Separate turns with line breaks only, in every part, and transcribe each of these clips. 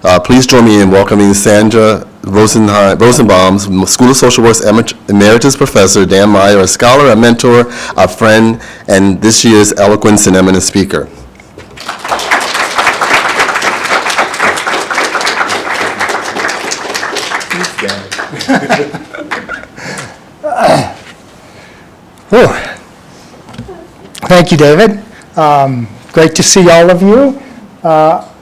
Please join me in welcoming Sandra Rosenbaum, School of Social Work's Emeritus Professor, Dan Meyer, a scholar, a mentor, a friend, and this year's Eloquence and Eminent Speaker.
Thank you, David. Great to see all of you.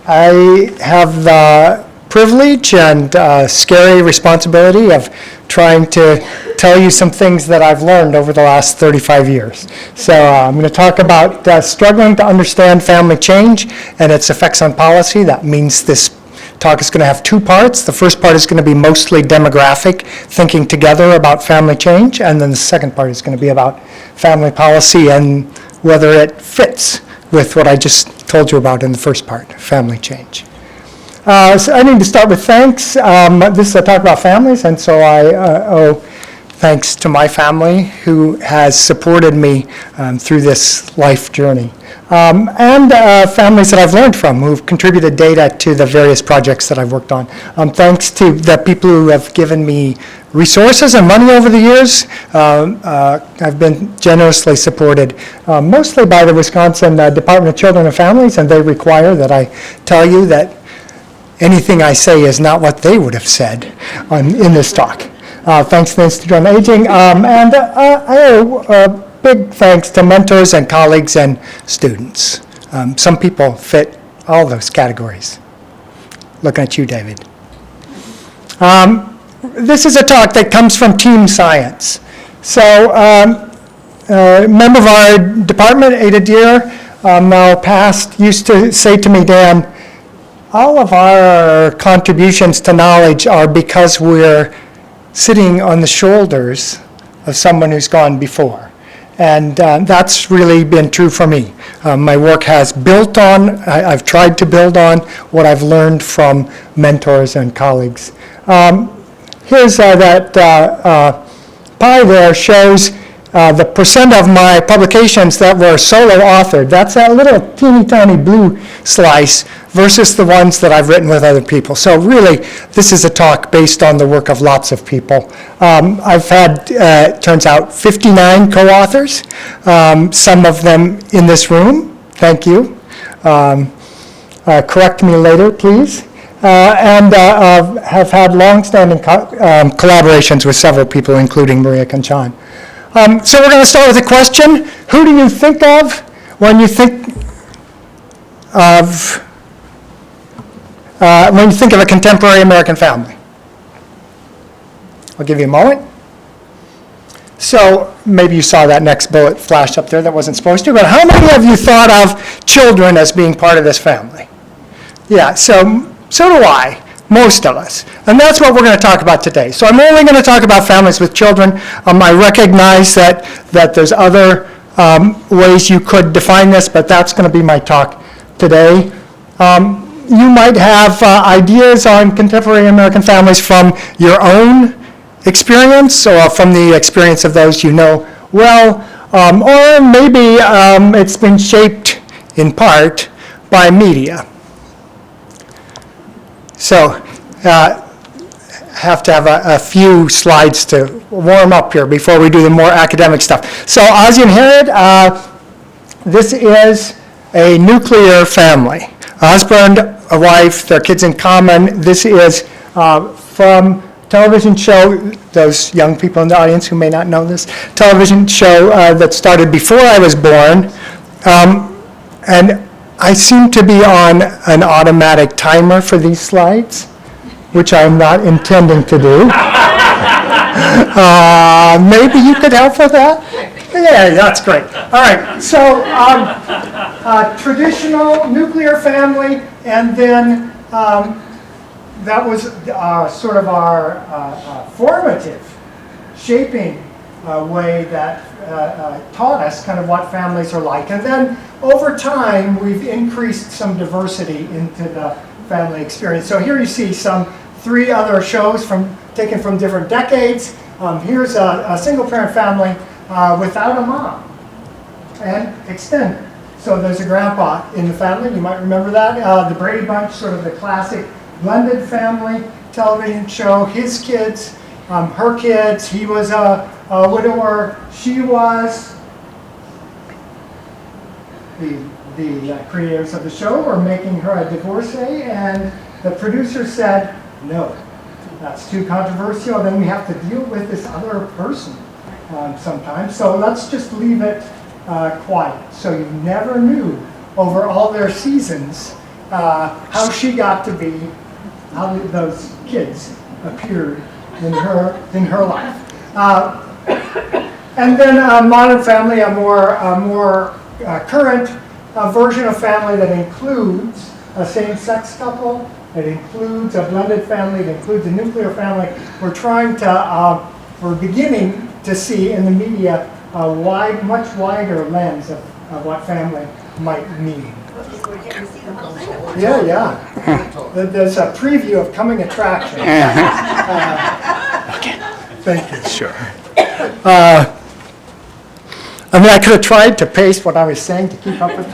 I have the privilege and scary responsibility of trying to tell you some things that I've learned over the last 35 years. So I'm going to talk about struggling to understand family change and its effects on policy. That means this talk is going to have two parts. The first part is going to be mostly demographic, thinking together about family change, and then the second part is going to be about family policy and whether it fits with what I just told you about in the first part, family change. So I need to start with thanks. This is a talk about families, and so I owe thanks to my family who has supported me through this life journey. And families that I've learned from who've contributed data to the various projects that I've worked on. Thanks to the people who have given me resources and money over the years. I've been generously supported, mostly by the Wisconsin Department of Children and Families, and they require that I tell you that anything I say is not what they would have said in this talk. Thanks to the Institute on Aging, and I owe big thanks to mentors and colleagues and students. Some people fit all those categories. Looking at you, David. This is a talk that comes from team science. So a member of our department, Ada Deer, now past, used to say to me, Dan, all of our contributions to knowledge are because we're sitting on the shoulders of someone who's gone before. And that's really been true for me. My work has built on, I've tried to build on what I've learned from mentors and colleagues. Here's that pie there shows the percent of my publications that were solo authored. That's that little teeny tiny blue slice versus the ones that I've written with other people. So really, this is a talk based on the work of lots of people. I've had, it turns out, 59 co-authors, some of them in this room. Thank you. Correct me later, please. And have had long-standing collaborations with several people, including Maria Conchon. So we're going to start with a question. Who do you think of when you think of a contemporary American family? I'll give you a moment. So maybe you saw that next bullet flash up there that wasn't supposed to, but how many of you thought of children as being part of this family? Yeah, so do I. Most of us. And that's what we're going to talk about today. So I'm only going to talk about families with children. I recognize that there's other ways you could define this, but that's going to be my talk today. You might have ideas on contemporary American families from your own experience or from the experience of those you know well, or maybe it's been shaped in part by media. So have to have a few slides to warm up here before we do the more academic stuff. So Ozzie and Harriet, this is a nuclear family. A husband, a wife, their kids in common. This is from television show, those young people in the audience who may not know this, television show that started before I was born. And I seem to be on an automatic timer for these slides, which I'm not intending to do. Maybe you could help with that? Yeah, that's great. All right, so traditional nuclear family, and then that was sort of our formative, shaping way that taught us kind of what families are like. And then over time, we've increased some diversity into the family experience. So here you see some 3 other shows taken from different decades. Here's a single parent family without a mom and extended. So there's a grandpa in the family. You might remember that. The Brady Bunch, sort of the classic blended family television show. His kids, her kids, he was a widower, she was. The creators of the show were making her a divorcee, and the producer said, no, that's too controversial, then we have to deal with this other person sometimes, so let's just leave it quiet. So you never knew over all their seasons how she got to be, how those kids appeared in her life. And then Modern Family, a more current version of family that includes a same-sex couple, it includes a blended family, it includes a nuclear family. We're beginning to see in the media a much wider lens of what family might mean. Yeah. There's a preview of coming attractions. Thank you.
Sure.
I could have tried to paste what I was saying to keep up with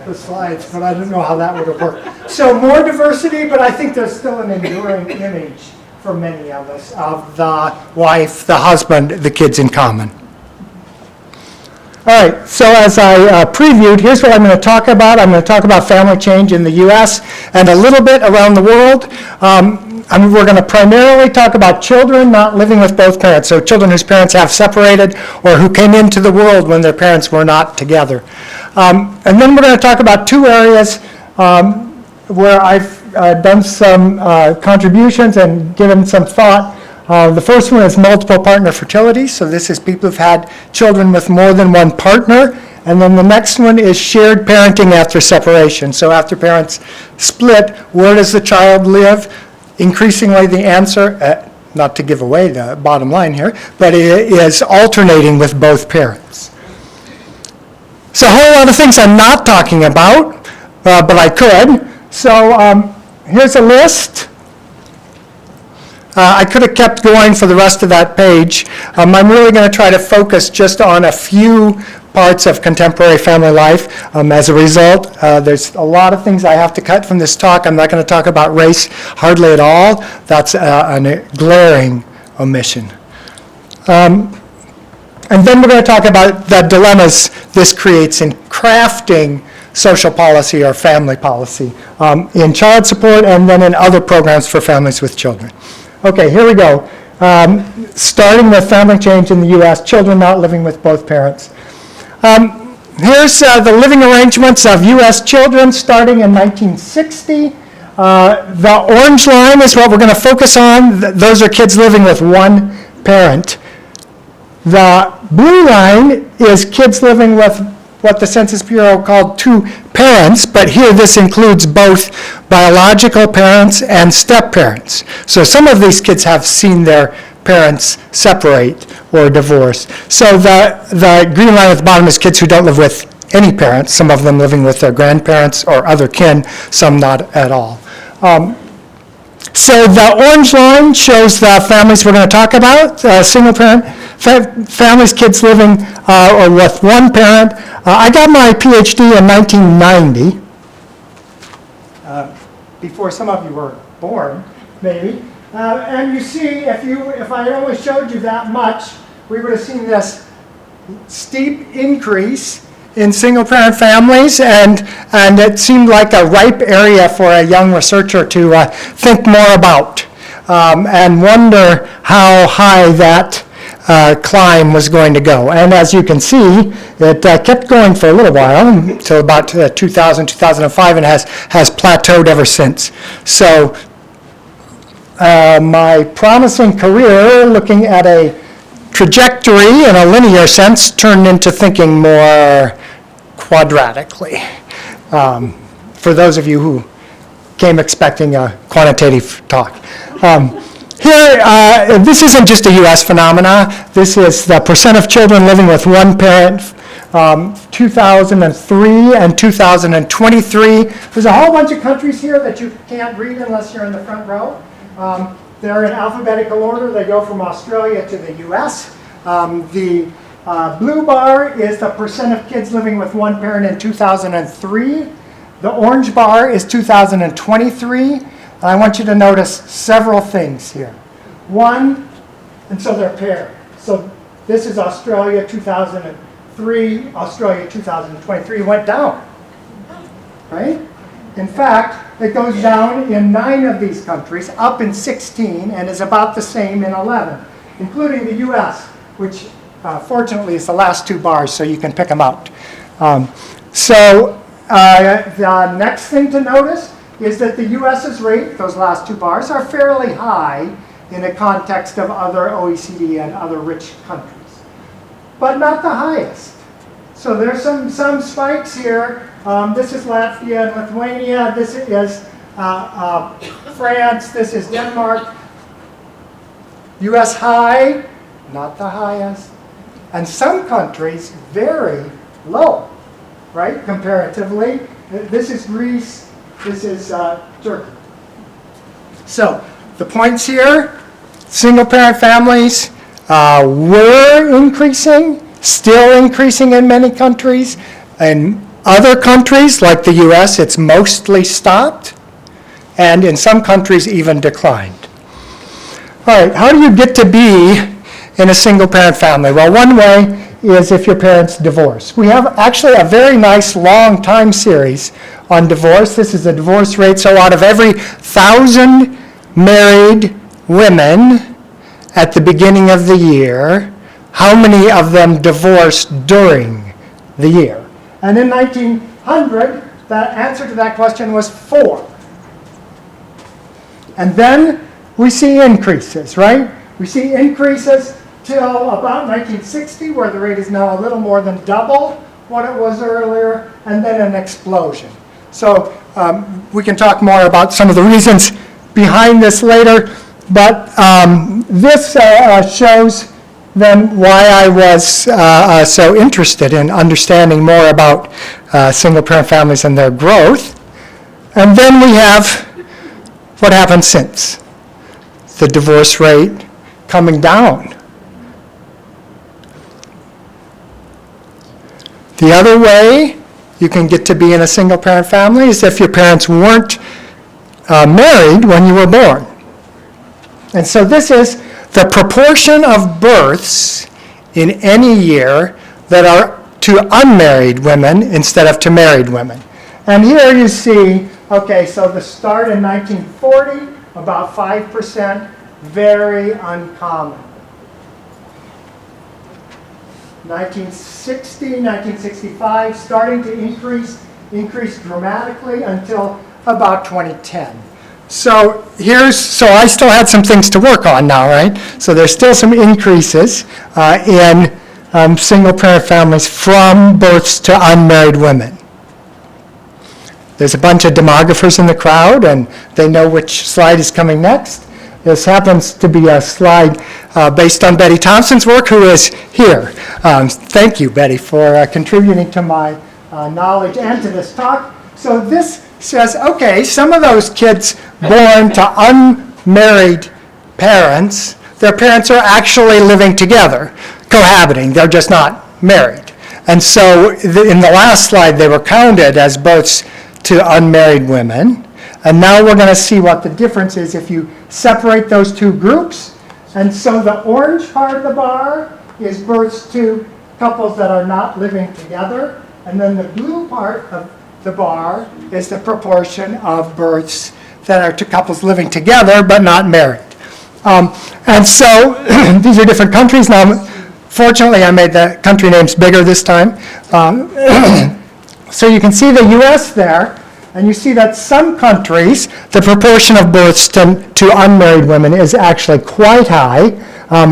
the slides, but I don't know how that would have worked. So more diversity, but I think there's still an enduring image for many of us of the wife, the husband, the kids in common. All right, so as I previewed, here's what I'm going to talk about. I'm going to talk about family change in the U.S. and a little bit around the world. We're going to primarily talk about children not living with both parents, so children whose parents have separated or who came into the world when their parents were not together. And then we're going to talk about two areas where I've done some contributions and given some thought. The first one is multiple partner fertility, so this is people who've had children with more than one partner. And then the next one is shared parenting after separation. So after parents split, where does the child live? Increasingly, the answer, not to give away the bottom line here, but it is alternating with both parents. So a whole lot of things I'm not talking about, but I could. So here's a list. I could have kept going for the rest of that page. I'm really going to try to focus just on a few parts of contemporary family life. As a result, there's a lot of things I have to cut from this talk. I'm not going to talk about race hardly at all. That's a glaring omission. And then we're going to talk about the dilemmas this creates in crafting social policy or family policy in child support and then in other programs for families with children. Okay, here we go. Starting with family change in the U.S., children not living with both parents. Here's the living arrangements of U.S. children starting in 1960. The orange line is what we're going to focus on. Those are kids living with one parent. The blue line is kids living with what the Census Bureau called two parents, but here this includes both biological parents and step-parents. So some of these kids have seen their parents separate or divorce. So the green line at the bottom is kids who don't live with any parents, some of them living with their grandparents or other kin, some not at all. So the orange line shows the families we're going to talk about, single parent families, kids living or with one parent. I got my PhD in 1990, before some of you were born, maybe. And you see, if I only showed you that much, we would have seen this steep increase in single-parent families, and it seemed like a ripe area for a young researcher to think more about and wonder how high that climb was going to go. And as you can see, it kept going for a little while, until about 2000, 2005, and has plateaued ever since. So my promising career, looking at a trajectory in a linear sense, turned into thinking more quadratically. For those of you who came expecting a quantitative talk. Here, this isn't just a U.S. phenomena. This is the percent of children living with one parent, 2003 and 2023. There's a whole bunch of countries here that you can't read unless you're in the front row. They're in alphabetical order. They go from Australia to the U.S. The blue bar is the percent of kids living with one parent in 2003. The orange bar is 2023. I want you to notice several things here. One, and so they're paired. So this is Australia 2003, Australia 2023 went down, right? In fact, it goes down in 9 of these countries, up in 16, and is about the same in 11, including the US, which fortunately is the last 2 bars, so you can pick them out. The next thing to notice is that the US's rate, those last 2 bars, are fairly high in the context of other OECD and other rich countries, but not the highest. So there's some spikes here. This is Latvia and Lithuania. This is France. This is Denmark. US high, not the highest. And some countries very low, right, comparatively. This is Greece. This is Turkey. So the points here, single-parent families were increasing, still increasing in many countries. In other countries, like the US, it's mostly stopped, and in some countries even declined. All right, how do you get to be in a single-parent family? Well, one way is if your parents divorce. We have actually a very nice long time series on divorce. This is the divorce rate. So out of every 1,000 married women at the beginning of the year, how many of them divorced during the year? And in 1900, the answer to that question was 4. And then we see increases, right? We see increases till about 1960, where the rate is now a little more than double what it was earlier, and then an explosion. So we can talk more about some of the reasons behind this later, but this shows them why I was so interested in understanding more about single-parent families and their growth. And then we have what happened since. The divorce rate coming down. The other way you can get to be in a single-parent family is if your parents weren't married when you were born. And so this is the proportion of births in any year that are to unmarried women instead of to married women. And here you see, okay, so the start in 1940, about 5%, very uncommon. 1960, 1965, starting to increase dramatically until about 2010. So I still had some things to work on now, right? So there's still some increases in single-parent families from births to unmarried women. There's a bunch of demographers in the crowd, and they know which slide is coming next. This happens to be a slide based on Betty Thompson's work, who is here. Thank you, Betty, for contributing to my knowledge and to this talk. So this says, okay, some of those kids born to unmarried parents, their parents are actually living together, cohabiting. They're just not married. And so in the last slide, they were counted as births to unmarried women. And now we're going to see what the difference is if you separate those two groups. And so the orange part of the bar is births to couples that are not living together. And then the blue part of the bar is the proportion of births that are to couples living together but not married. And so these are different countries. Now, fortunately, I made the country names bigger this time. So you can see the US there. And you see that some countries, the proportion of births to unmarried women is actually quite high.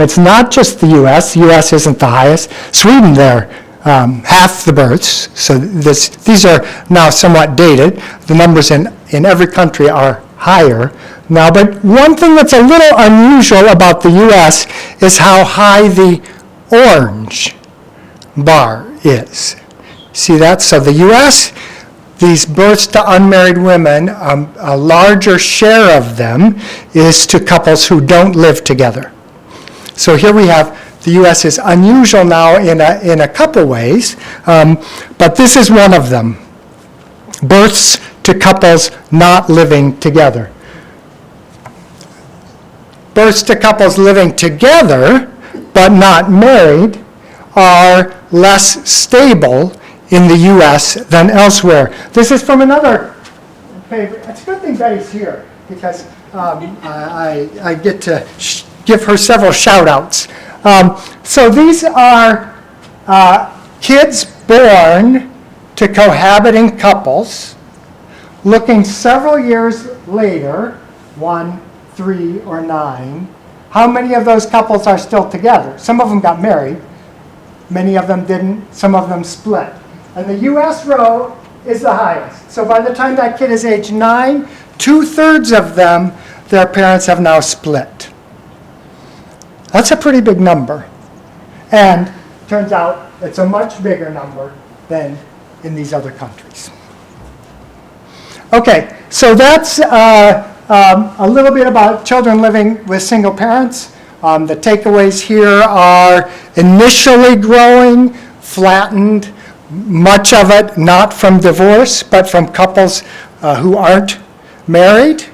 It's not just the US. The US isn't the highest. Sweden, they're half the births. So these are now somewhat dated. The numbers in every country are higher now. But one thing that's a little unusual about the US is how high the orange bar is. See that? So the US, these births to unmarried women, a larger share of them is to couples who don't live together. So here we have, the U.S. is unusual now in a couple ways, but this is one of them. Births to couples not living together. births to couples living together but not married are less stable in the U.S. than elsewhere. This is from another paper. It's a good thing Betty's here because I get to give her several shout-outs. So these are kids born to cohabiting couples looking several years later, 1, 3, or 9, how many of those couples are still together? Some of them got married, many of them didn't, some of them split. And the U.S. row is the highest. So by the time that kid is age 9, 2/3 of them, their parents have now split. That's a pretty big number. And turns out it's a much bigger number than in these other countries. Okay, so that's a little bit about children living with single parents. The takeaways here are initially growing, flattened, much of it not from divorce, but from couples who aren't married.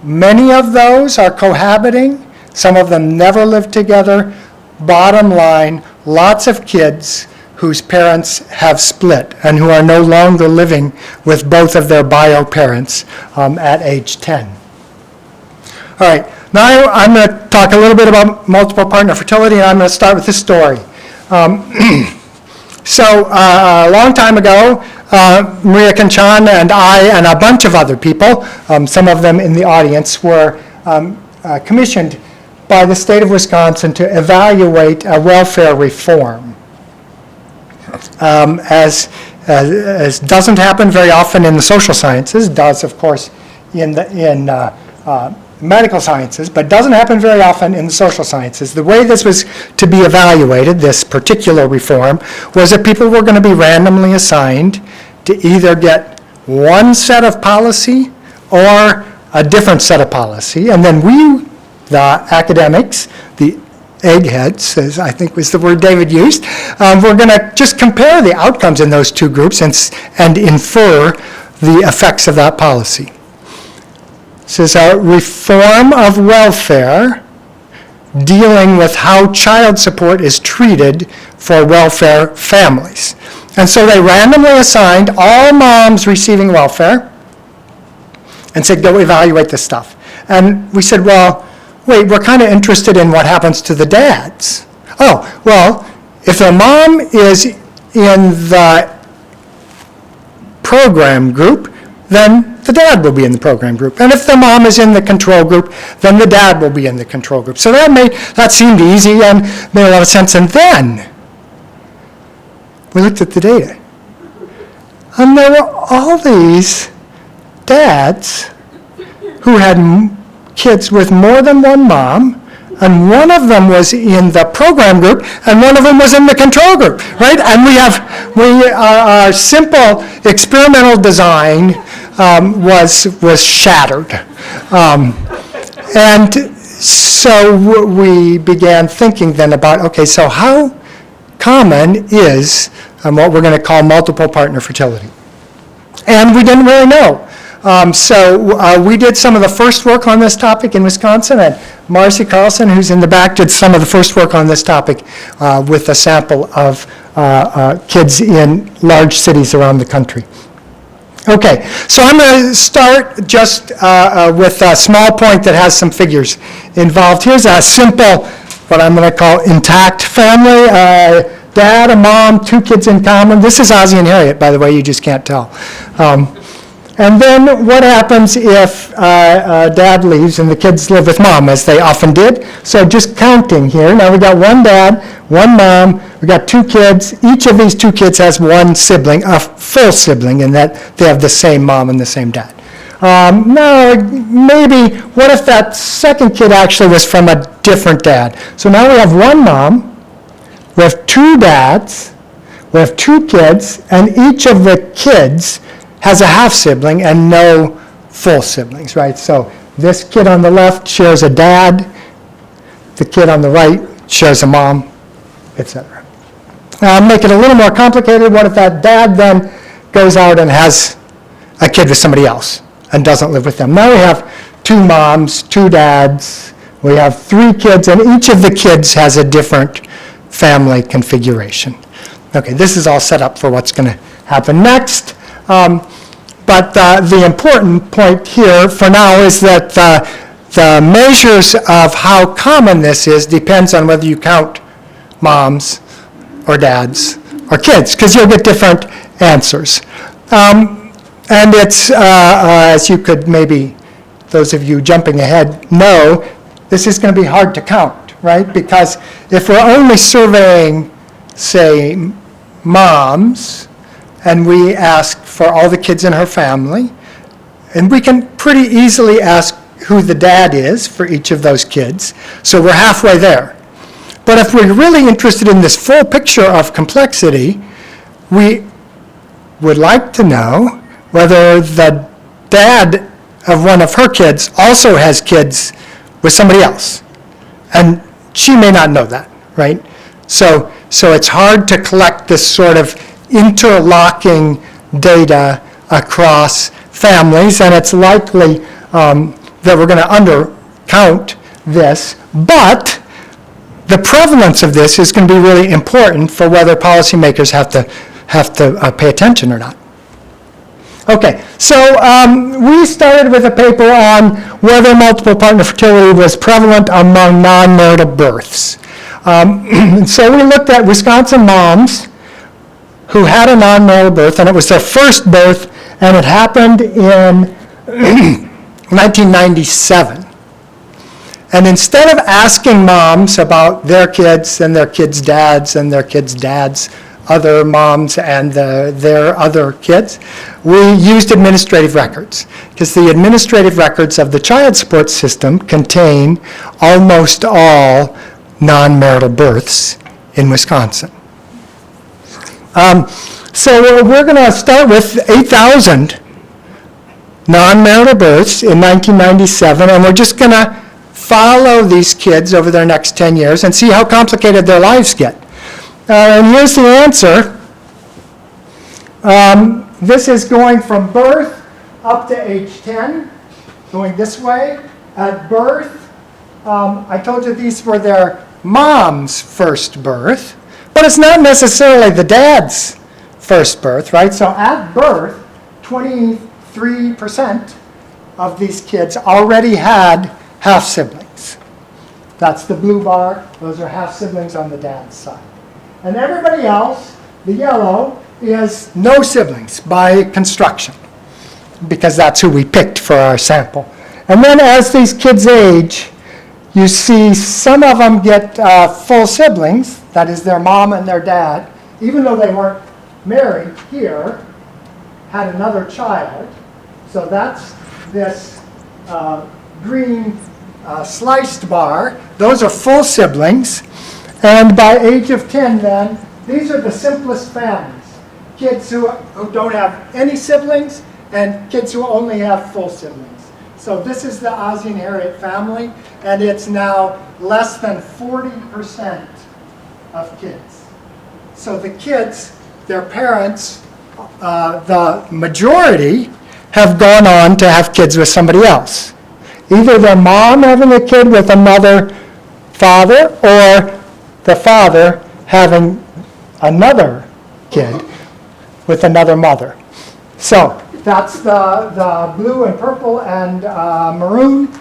Many of those are cohabiting. Some of them never lived together. Bottom line, lots of kids whose parents have split and who are no longer living with both of their bio parents at age 10. All right, now I'm going to talk a little bit about multiple partner fertility, and I'm going to start with this story. So a long time ago, Maria Kanchan and I and a bunch of other people, some of them in the audience, were commissioned by the state of Wisconsin to evaluate a welfare reform. As doesn't happen very often in the social sciences, does of course in medical sciences, but doesn't happen very often in the social sciences. The way this was to be evaluated, this particular reform, was that people were going to be randomly assigned to either get one set of policy or a different set of policy, and then we, the academics, the eggheads, as I think was the word David used, we're going to just compare the outcomes in those two groups and infer the effects of that policy. This is a reform of welfare dealing with how child support is treated for welfare families. And so they randomly assigned all moms receiving welfare and said, go evaluate this stuff. And we said, well, wait, we're kind of interested in what happens to the dads. Oh, well, if the mom is in the program group, then the dad will be in the program group. And if the mom is in the control group, then the dad will be in the control group. So that seemed easy and made a lot of sense. And then we looked at the data. And there were all these dads who had kids with more than one mom, and one of them was in the program group, and one of them was in the control group, right? And our simple experimental design was shattered. And so we began thinking then about, okay, so how common is what we're going to call multiple partner fertility? And we didn't really know. So we did some of the first work on this topic in Wisconsin, and Marcy Carlson, who's in the back, did some of the first work on this topic with a sample of kids in large cities around the country. Okay, so I'm going to start just with a small point that has some figures involved. Here's a simple, what I'm going to call intact family. Dad, a mom, 2 kids in common. This is Ozzie and Harriet, by the way, you just can't tell. And then what happens if dad leaves and the kids live with mom, as they often did? So just counting here. Now we got 1 dad, 1 mom, we got 2 kids. Each of these 2 kids has 1 sibling, a full sibling, in that they have the same mom and the same dad. Now, maybe, what if that second kid actually was from a different dad? So now we have 1 mom, we have 2 dads, we have 2 kids, and each of the kids has a half sibling and no full siblings, right? So this kid on the left shares a dad, the kid on the right shares a mom, etc. Now, I'll make it a little more complicated. What if that dad then goes out and has a kid with somebody else and doesn't live with them? Now we have 2 moms, 2 dads, We have 3 kids, and each of the kids has a different family configuration. Okay, this is all set up for what's going to happen next. But the important point here for now is that the measures of how common this is depends on whether you count moms or dads or kids, because you'll get different answers. And it's, as you could maybe, those of you jumping ahead know, this is going to be hard to count, right? Because if we're only surveying, say, moms, and we ask for all the kids in her family, and we can pretty easily ask who the dad is for each of those kids, so we're halfway there. But if we're really interested in this full picture of complexity, we would like to know whether the dad of one of her kids also has kids with somebody else. And she may not know that, right? So it's hard to collect this sort of interlocking data across families, and it's likely that we're going to undercount this. But the prevalence of this is going to be really important for whether policymakers have to pay attention or not. Okay, so we started with a paper on whether multiple partner fertility was prevalent among non-marital births. So we looked at Wisconsin moms who had a non-marital birth, and it was their first birth, and it happened in 1997. And instead of asking moms about their kids and their kids' dads and their kids' dads' other moms and their other kids, we used administrative records, because the administrative records of the child support system contain almost all non-marital births in Wisconsin. So we're going to start with 8,000 non-marital births in 1997, and we're just going to follow these kids over their next 10 years and see how complicated their lives get. And here's the answer. This is going from birth up to age 10, going this way. At birth, I told you these were their mom's first birth, but it's not necessarily the dad's first birth, right? So at birth, 23% of these kids already had half-siblings. That's the blue bar. Those are half-siblings on the dad's side. And everybody else, the yellow, is no siblings by construction, because that's who we picked for our sample. And then as these kids age, you see some of them get full siblings, that is their mom and their dad, even though they weren't married here, had another child. So that's this green sliced bar. Those are full siblings. And by age of 10 then, these are the simplest families. Kids who don't have any siblings and kids who only have full siblings. So this is the Ozzie and Harriet family, and it's now less than 40% of kids. So the kids, their parents, the majority have gone on to have kids with somebody else. Either their mom having a kid with another father, or the father having another kid with another mother. So that's the blue and purple and maroon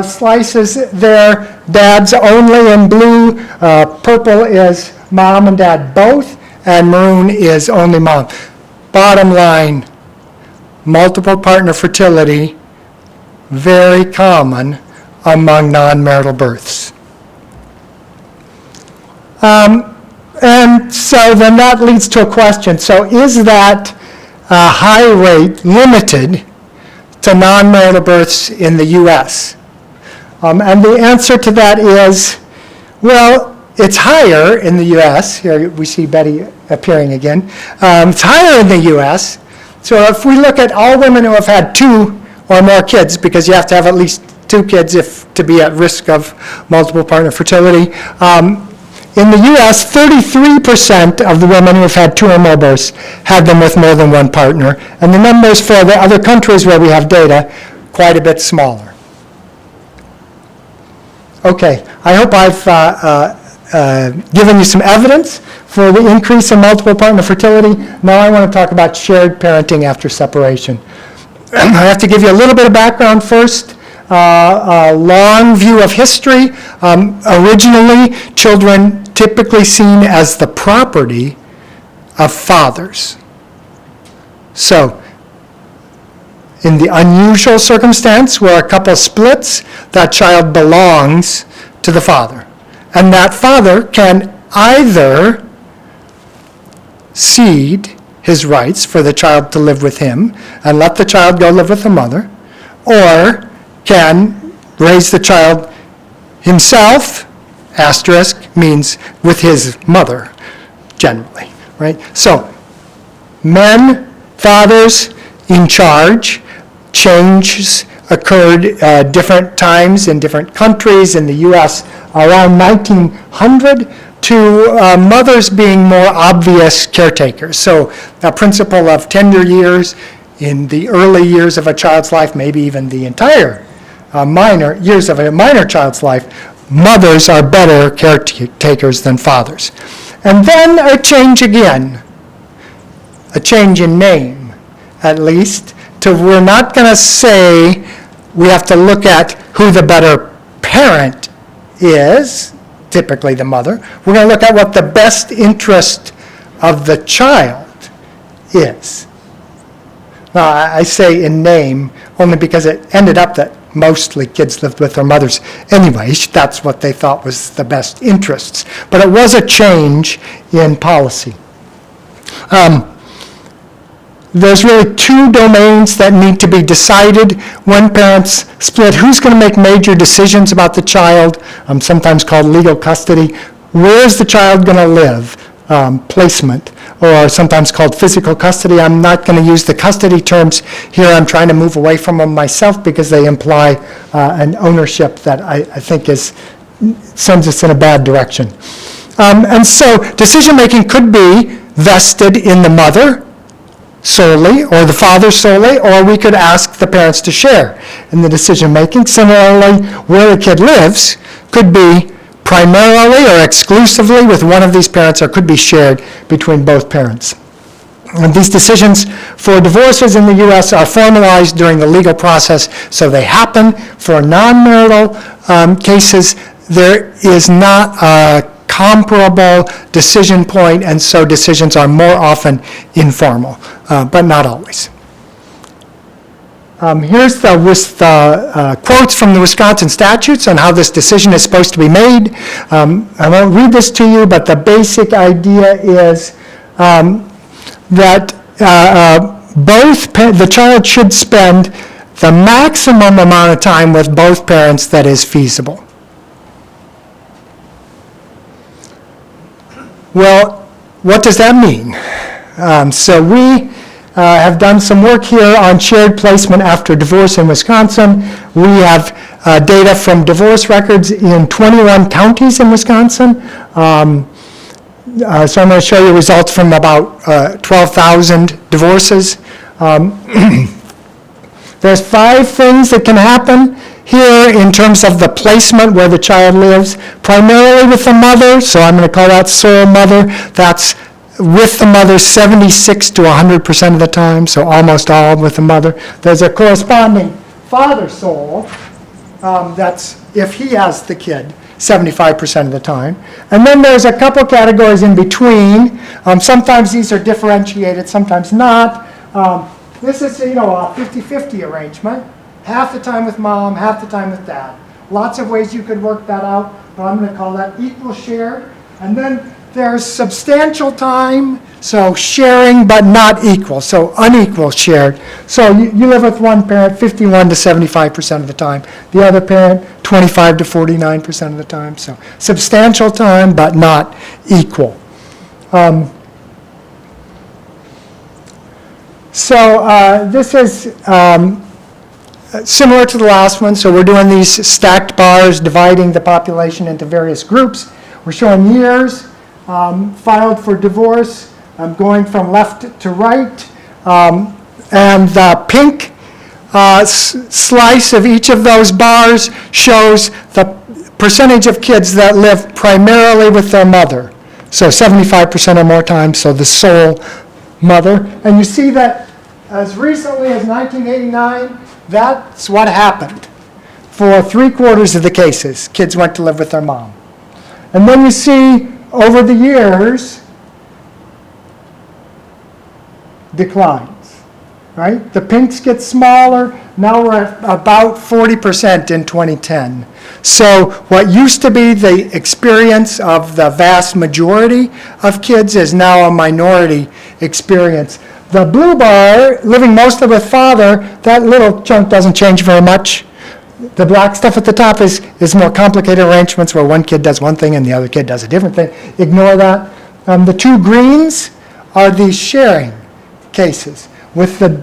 slices there. Dad's only in blue. Purple is mom and dad both, and maroon is only mom. Bottom line, multiple partner fertility, very common among non-marital births. And so then that leads to a question. So is that high rate limited to non-marital births in the U.S.? And the answer to that is, well, it's higher in the U.S. Here we see Betty appearing again. It's higher in the U.S. So if we look at all women who have had 2 or more kids, because you have to have at least 2 kids to be at risk of multiple partner fertility, in the U.S., 33% of the women who have had 2 or more births had them with more than one partner, and the numbers for the other countries where we have data, quite a bit smaller. Okay, I hope I've given you some evidence for the increase in multiple partner fertility. Now I want to talk about shared parenting after separation. I have to give you a little bit of background first. A long view of history. Originally, children typically seen as the property of fathers. So, in the unusual circumstance where a couple splits, that child belongs to the father. And that father can either cede his rights for the child to live with him and let the child go live with the mother, or can raise the child himself, asterisk, means with his mother, generally, right? So, men, fathers in charge. Changes occurred different times in different countries. In the U.S., around 1900, to mothers being more obvious caretakers. So a principle of tender years in the early years of a child's life, maybe even the entire minor years of a minor child's life, mothers are better caretakers than fathers. And then a change again, a change in name, at least, to we're not going to say we have to look at who the better parent is, typically the mother. We're going to look at what the best interest of the child is. Now, I say in name only because it ended up that mostly kids lived with their mothers anyway. That's what they thought was the best interests. But it was a change in policy. There's really two domains that need to be decided when parents split. Who's going to make major decisions about the child, sometimes called legal custody? Where is the child going to live? Placement, or sometimes called physical custody. I'm not going to use the custody terms here. I'm trying to move away from them myself because they imply an ownership that I think sends us in a bad direction. And so decision-making could be vested in the mother solely, or the father solely, or we could ask the parents to share in the decision-making. Similarly, where a kid lives could be primarily or exclusively with one of these parents, or could be shared between both parents. And these decisions for divorces in the U.S. are formalized during the legal process, so they happen. For non-marital cases, there is not a comparable decision point, and so decisions are more often informal, but not always. Here's the quotes from the Wisconsin statutes on how this decision is supposed to be made. I won't read this to you, but the basic idea is that the child should spend the maximum amount of time with both parents that is feasible. Well, what does that mean? So we have done some work here on shared placement after divorce in Wisconsin. We have data from divorce records in 21 counties in Wisconsin. So I'm going to show you results from about 12,000 divorces. There's 5 things that can happen here in terms of the placement where the child lives, primarily with the mother, so I'm going to call that sole mother. That's with the mother 76 to 100% of the time, so almost all with the mother. There's a corresponding father sole, that's if he has the kid, 75% of the time. And then there's a couple categories in between. Sometimes these are differentiated, sometimes not. This is, a 50-50 arrangement. Half the time with mom, half the time with dad. Lots of ways you could work that out, but I'm going to call that equal share. And then there's substantial time, so sharing but not equal, so unequal shared. So you live with one parent 51 to 75% of the time. The other parent 25 to 49% of the time. So substantial time but not equal. This is similar to the last one. So we're doing these stacked bars, dividing the population into various groups. We're showing years filed for divorce. I'm going from left to right. And the pink slice of each of those bars shows the percentage of kids that live primarily with their mother. So 75% or more times, so the sole mother. And you see that as recently as 1989, that's what happened. For 3/4 of the cases, kids went to live with their mom. And then you see over the years, declines, right? The pinks get smaller. Now we're at about 40% in 2010. So what used to be the experience of the vast majority of kids is now a minority experience. The blue bar, living mostly with father, that little chunk doesn't change very much. The black stuff at the top is more complicated arrangements where one kid does one thing and the other kid does a different thing. Ignore that. The two greens are the sharing cases. With the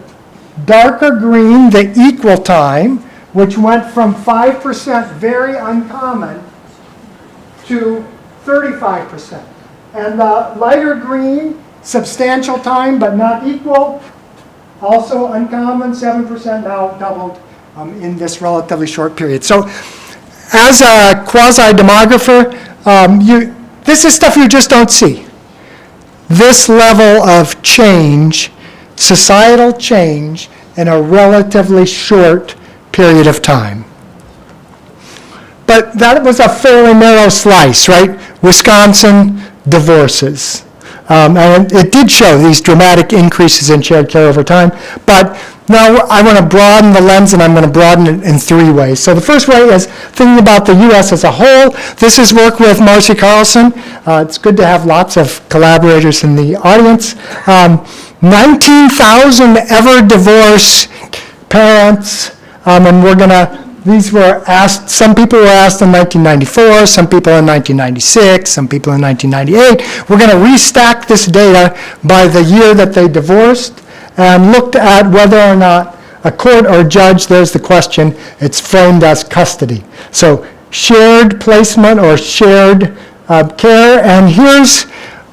darker green, the equal time, which went from 5%, very uncommon, to 35%. And the lighter green, substantial time but not equal, also uncommon, 7%, now doubled in this relatively short period. So as a quasi-demographer, this is stuff you just don't see. This level of change, societal change, in a relatively short period of time. But that was a fairly narrow slice, right? Wisconsin divorces. And it did show these dramatic increases in shared care over time. But now I want to broaden the lens, and I'm going to broaden it in 3 ways. So the first way is thinking about the U.S. as a whole. This is work with Marcy Carlson. It's good to have lots of collaborators in the audience. 19,000 ever divorced parents, and we're going to, these were asked, some people were asked in 1994, some people in 1996, some people in 1998. We're going to restack this data by the year that they divorced and looked at whether or not a court or judge, there's the question, it's framed as custody. So shared placement or shared care, and here's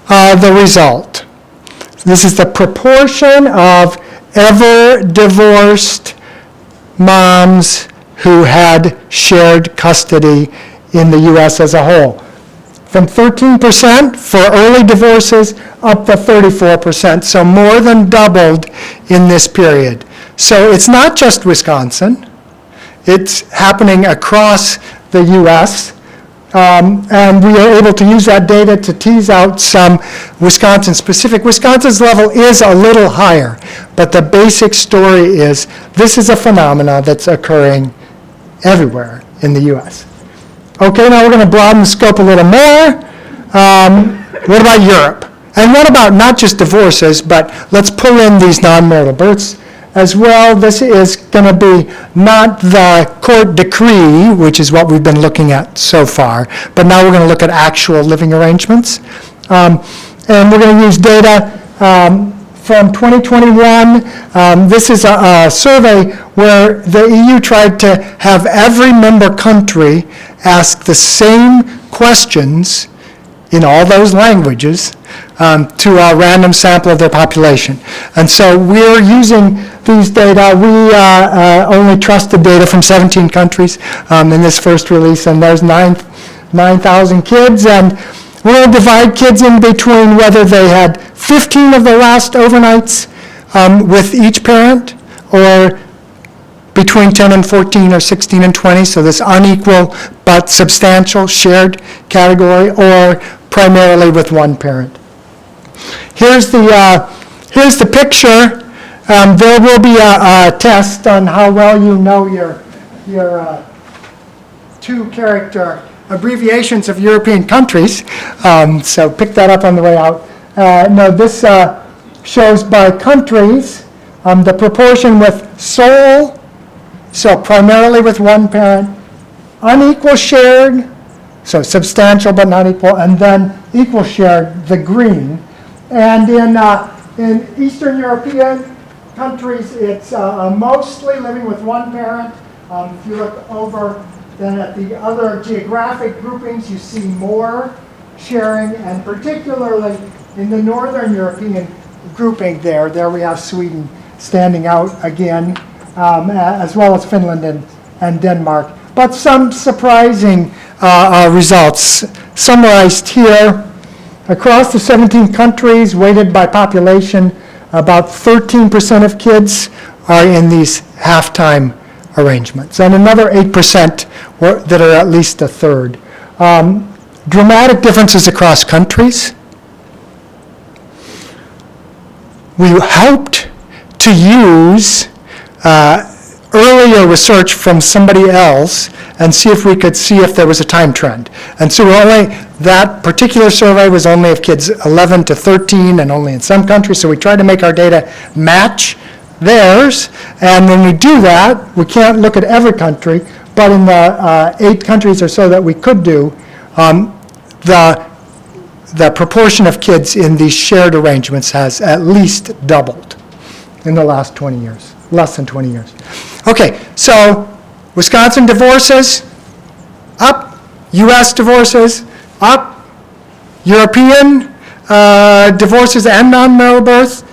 the result. This is the proportion of ever divorced moms who had shared custody in the U.S. as a whole. From 13% for early divorces up to 34%, so more than doubled in this period. So it's not just Wisconsin, it's happening across the U.S., and we are able to use that data to tease out some Wisconsin-specific. Wisconsin's level is a little higher, but the basic story is this is a phenomenon that's occurring everywhere in the U.S. Okay, now we're going to broaden the scope a little more. What about Europe? And what about not just divorces, but let's pull in these non-marital births as well. This is going to be not the court decree, which is what we've been looking at so far, but now we're going to look at actual living arrangements. And we're going to use data from 2021. This is a survey where the EU tried to have every member country ask the same questions in all those languages to a random sample of their population. And so we're using these data. We only trusted data from 17 countries in this first release, and there's 9,000 kids. And we're going to divide kids in between whether they had 15 of the last overnights with each parent, or between 10 and 14 or 16 and 20, so this unequal but substantial shared category, or primarily with one parent. Here's the picture. There will be a test on how well you know your 2-character abbreviations of European countries, so pick that up on the way out. No, this shows by countries the proportion with sole, so primarily with one parent, unequal shared, so substantial but not equal, and then equal shared, the green. And in Eastern European countries, it's mostly living with one parent. If you look over then at the other geographic groupings, you see more sharing, and particularly in the Northern European grouping there we have Sweden standing out again, as well as Finland and Denmark. But some surprising results summarized here. Across the 17 countries, weighted by population, about 13% of kids are in these half-time arrangements, and another 8% that are at least a third. Dramatic differences across countries. We hoped to use earlier research from somebody else and see if we could see if there was a time trend. And so that particular survey was only of kids 11 to 13 and only in some countries, so we tried to make our data match theirs. And when we do that, we can't look at every country, but in the 8 countries or so that we could do, the proportion of kids in these shared arrangements has at least doubled in the last 20 years, less than 20 years. Okay, so Wisconsin divorces, up. U.S. divorces, up. European divorces and non-marital births,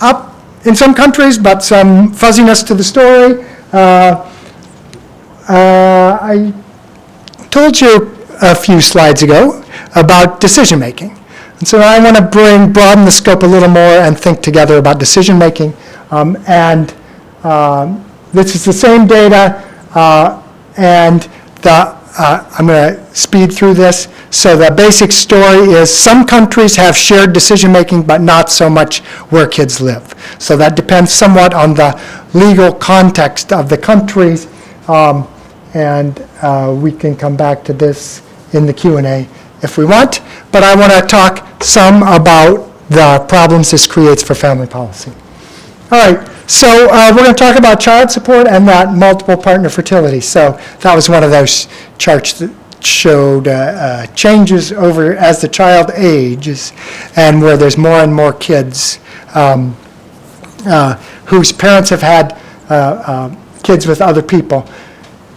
up in some countries, but some fuzziness to the story. I told you a few slides ago about decision-making. And so I want to broaden the scope a little more and think together about decision-making. This is the same data, and I'm going to speed through this. So the basic story is some countries have shared decision-making, but not so much where kids live. So that depends somewhat on the legal context of the countries, and we can come back to this in the Q&A if we want. But I want to talk some about the problems this creates for family policy. All right, so we're going to talk about child support and that multiple partner fertility. So that was one of those charts that showed changes over as the child ages, and where there's more and more kids whose parents have had kids with other people.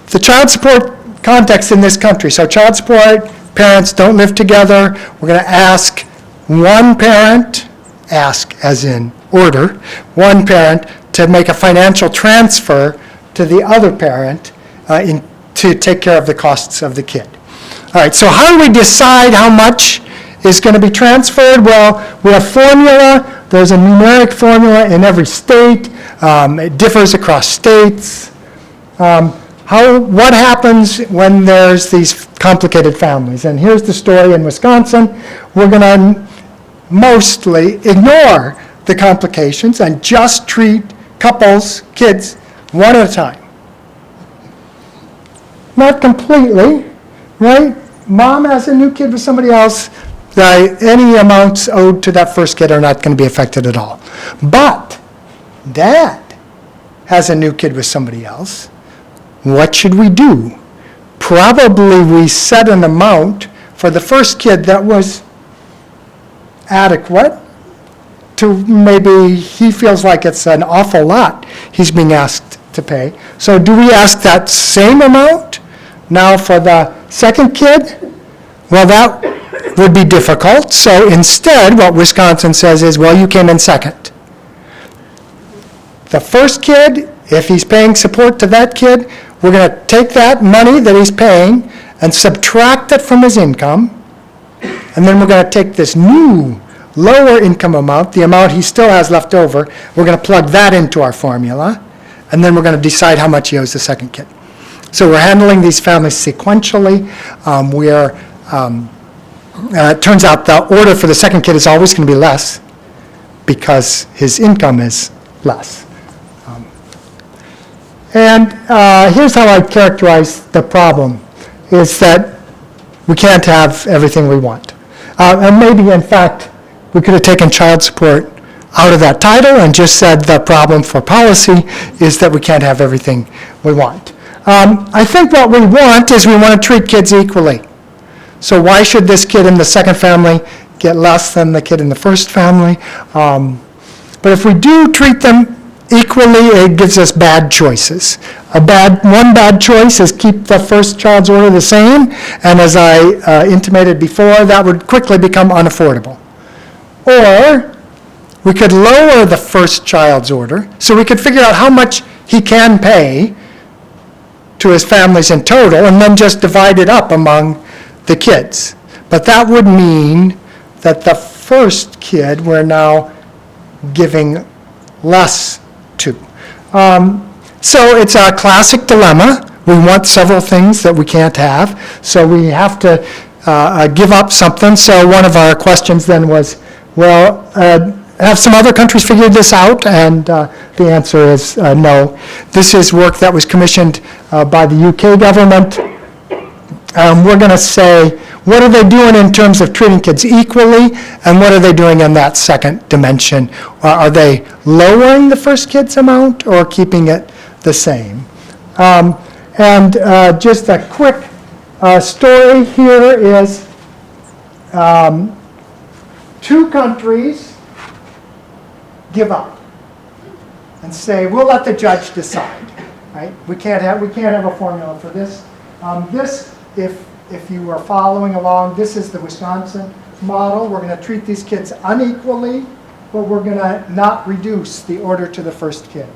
The child support context in this country. So child support, parents don't live together. We're going to ask one parent, ask as in order, one parent to make a financial transfer to the other parent to take care of the costs of the kid. All right, so how do we decide how much is going to be transferred? Well, we have formula. There's a numeric formula in every state. It differs across states. What happens when there's these complicated families? And here's the story in Wisconsin. We're going to mostly ignore the complications and just treat couples, kids, one at a time. Not completely, right? Mom has a new kid with somebody else. Any amounts owed to that first kid are not going to be affected at all. But dad has a new kid with somebody else. What should we do? Probably we set an amount for the first kid that was adequate to maybe he feels like it's an awful lot he's being asked to pay. So do we ask that same amount now for the second kid? Well, that would be difficult. So instead, what Wisconsin says is, well, you came in second. The first kid, if he's paying support to that kid, we're going to take that money that he's paying and subtract it from his income, and then we're going to take this new lower income amount, the amount he still has left over, we're going to plug that into our formula, and then we're going to decide how much he owes the second kid. So we're handling these families sequentially. It turns out the order for the second kid is always going to be less because his income is less. And here's how I characterize the problem, is that we can't have everything we want. And maybe, in fact, we could have taken child support out of that title and just said the problem for policy is that we can't have everything we want. I think what we want is we want to treat kids equally. So why should this kid in the second family get less than the kid in the first family? But if we do treat them equally, it gives us bad choices. One bad choice is keep the first child's order the same, and as I intimated before, that would quickly become unaffordable. Or we could lower the first child's order, so we could figure out how much he can pay to his families in total, and then just divide it up among the kids. But that would mean that the first kid we're now giving less to. So it's a classic dilemma. We want several things that we can't have, so we have to give up something. So one of our questions then was, well, have some other countries figured this out? And the answer is no. This is work that was commissioned by the UK government. We're going to say, what are they doing in terms of treating kids equally, and what are they doing in that second dimension? Are they lowering the first kid's amount or keeping it the same? And just a quick story here is 2 countries give up and say, we'll let the judge decide, right? We can't have a formula for this. This, if you are following along, this is the Wisconsin model. We're going to treat these kids unequally, but we're going to not reduce the order to the first kid.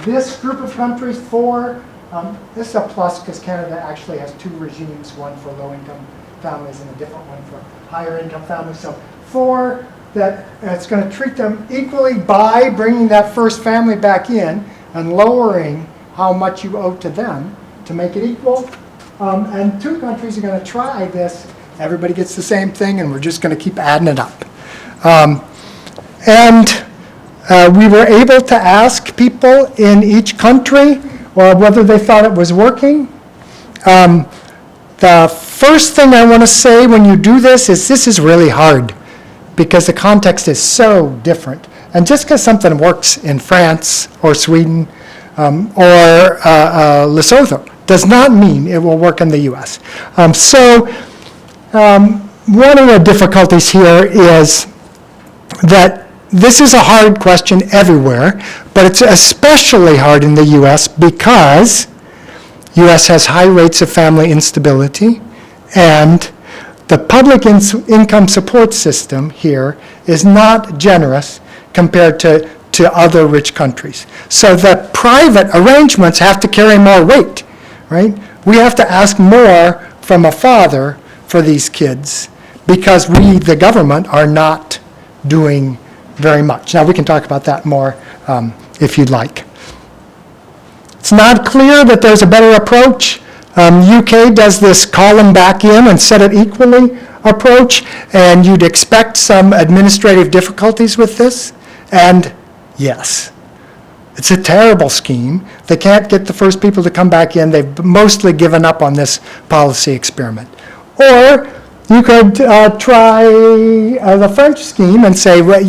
This group of countries, 4, this is a plus because Canada actually has 2 regimes, one for low-income families and a different one for higher-income families. So 4, that it's going to treat them equally by bringing that first family back in and lowering how much you owe to them to make it equal. And 2 countries are going to try this. Everybody gets the same thing, and we're just going to keep adding it up. We were able to ask people in each country whether they thought it was working. The first thing I want to say when you do this is really hard because the context is so different. And just because something works in France or Sweden or Lesotho does not mean it will work in the U.S. One of the difficulties here is that this is a hard question everywhere, but it's especially hard in the U.S. because U.S. has high rates of family instability, and the public income support system here is not generous compared to other rich countries. So the private arrangements have to carry more weight, right? We have to ask more from a father for these kids because we, the government, are not doing very much. Now, we can talk about that more if you'd like. It's not clear that there's a better approach. UK does this call them back in and set it equally approach, and you'd expect some administrative difficulties with this, and yes. It's a terrible scheme. They can't get the first people to come back in. They've mostly given up on this policy experiment. Or you could try the French scheme and say, well,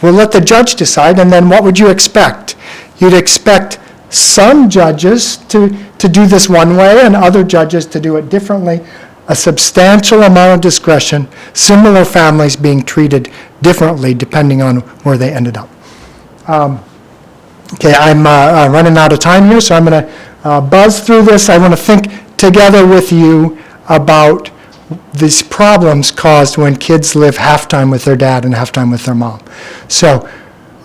we'll let the judge decide, and then what would you expect? You'd expect some judges to do this one way and other judges to do it differently. A substantial amount of discretion, similar families being treated differently depending on where they ended up. Okay, I'm running out of time here, so I'm going to buzz through this. I want to think together with you about these problems caused when kids live half-time with their dad and half-time with their mom. So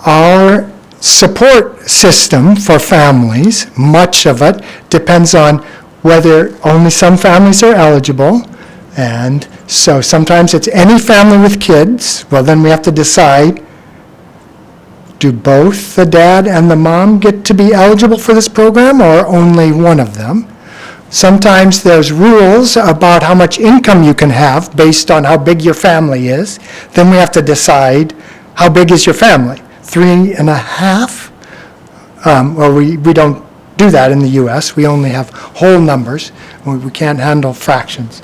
our support system for families, much of it depends on whether only some families are eligible. And so sometimes it's any family with kids. Well, then we have to decide, do both the dad and the mom get to be eligible for this program or only one of them? Sometimes there's rules about how much income you can have based on how big your family is. Then we have to decide, how big is your family? 3.5? Well, we don't do that in the U.S. We only have whole numbers. We can't handle fractions.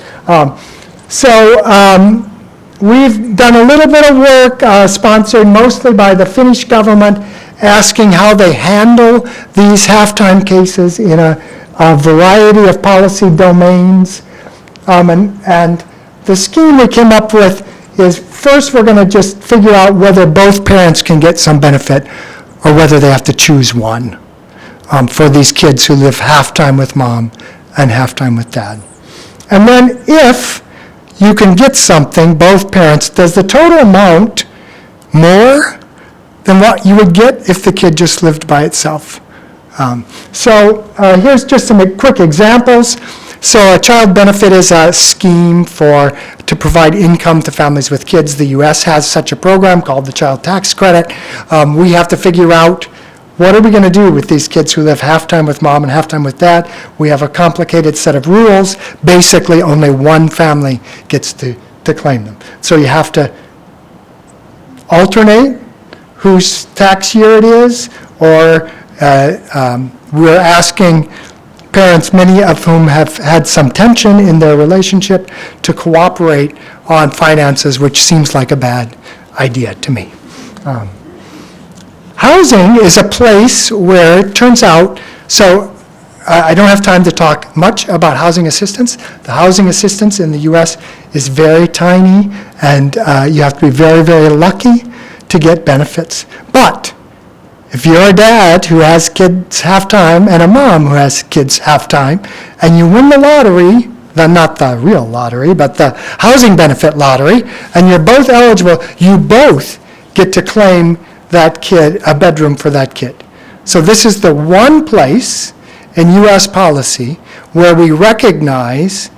We've done a little bit of work sponsored mostly by the Finnish government asking how they handle these half-time cases in a variety of policy domains. And the scheme we came up with is first we're going to just figure out whether both parents can get some benefit or whether they have to choose one for these kids who live half-time with mom and half-time with dad. And then if you can get something, both parents, does the total amount more than what you would get if the kid just lived by itself? Here's just some quick examples. So a child benefit is a scheme to provide income to families with kids. The U.S. has such a program called the Child Tax Credit. We have to figure out what are we going to do with these kids who live half time with mom and half time with dad. We have a complicated set of rules. Basically, only one family gets to claim them. So you have to alternate whose tax year it is, or we're asking parents, many of whom have had some tension in their relationship, to cooperate on finances, which seems like a bad idea to me. Housing is a place where it turns out, so I don't have time to talk much about housing assistance. The housing assistance in the U.S. is very tiny, and you have to be very, very lucky to get benefits. But if you're a dad who has kids half-time and a mom who has kids half-time, and you win the lottery, not the real lottery, but the housing benefit lottery, and you're both eligible, you both get to claim that kid, a bedroom for that kid. So this is the one place in U.S. policy where we recognize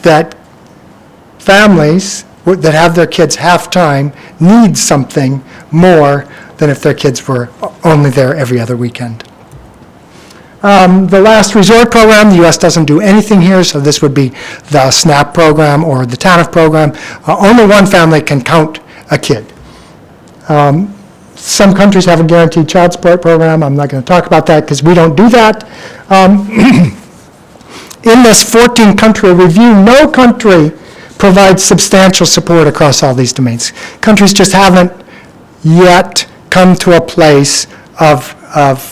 that families that have their kids half-time need something more than if their kids were only there every other weekend. The last resort program, the U.S. doesn't do anything here, so this would be the SNAP program or the TANF program. Only one family can count a kid. Some countries have a guaranteed child support program. I'm not going to talk about that because we don't do that. In this 14-country review, no country provides substantial support across all these domains. Countries just haven't yet come to a place of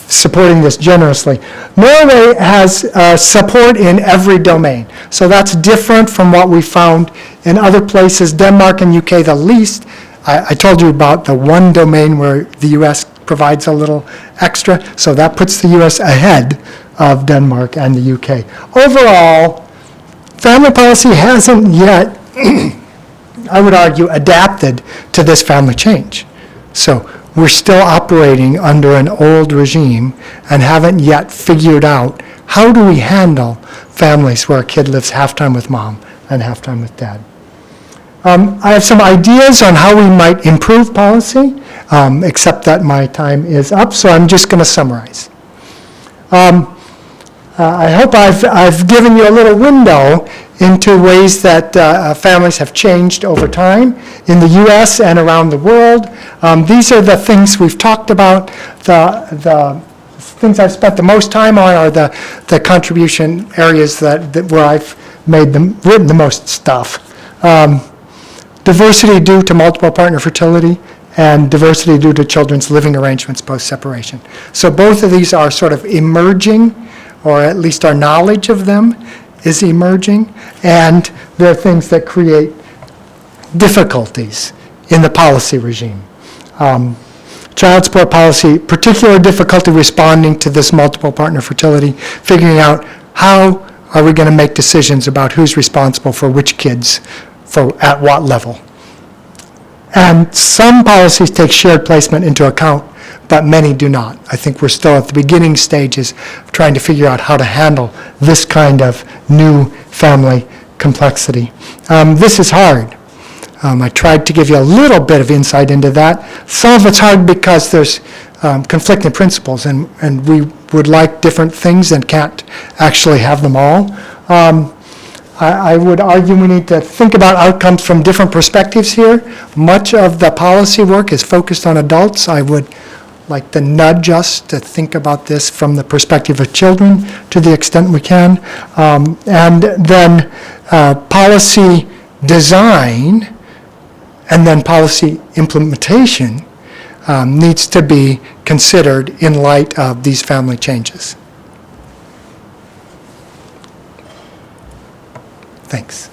supporting this generously. Norway has support in every domain, so that's different from what we found in other places. Denmark and UK the least. I told you about the one domain where the U.S. provides a little extra, so that puts the U.S. ahead of Denmark and the UK. Overall, family policy hasn't yet, I would argue, adapted to this family change. So we're still operating under an old regime and haven't yet figured out how do we handle families where a kid lives half-time with mom and half-time with dad. I have some ideas on how we might improve policy, except that my time is up, so I'm just going to summarize. I hope I've given you a little window into ways that families have changed over time in the U.S. and around the world. These are the things we've talked about. The things I've spent the most time on are the contribution areas where I've written the most stuff. Diversity due to multiple partner fertility and diversity due to children's living arrangements post-separation. So both of these are sort of emerging, or at least our knowledge of them is emerging, and they're things that create difficulties in the policy regime. Child support policy, particular difficulty responding to this multiple partner fertility, figuring out how are we going to make decisions about who's responsible for which kids at what level. And some policies take shared placement into account, but many do not. I think we're still at the beginning stages of trying to figure out how to handle this kind of new family complexity. This is hard. I tried to give you a little bit of insight into that. Some of it's hard because there's conflicting principles, and we would like different things and can't actually have them all. I would argue we need to think about outcomes from different perspectives here. Much of the policy work is focused on adults. I would like to nudge us to think about this from the perspective of children to the extent we can. And then policy design and then policy implementation needs to be considered in light of these family changes. Thanks.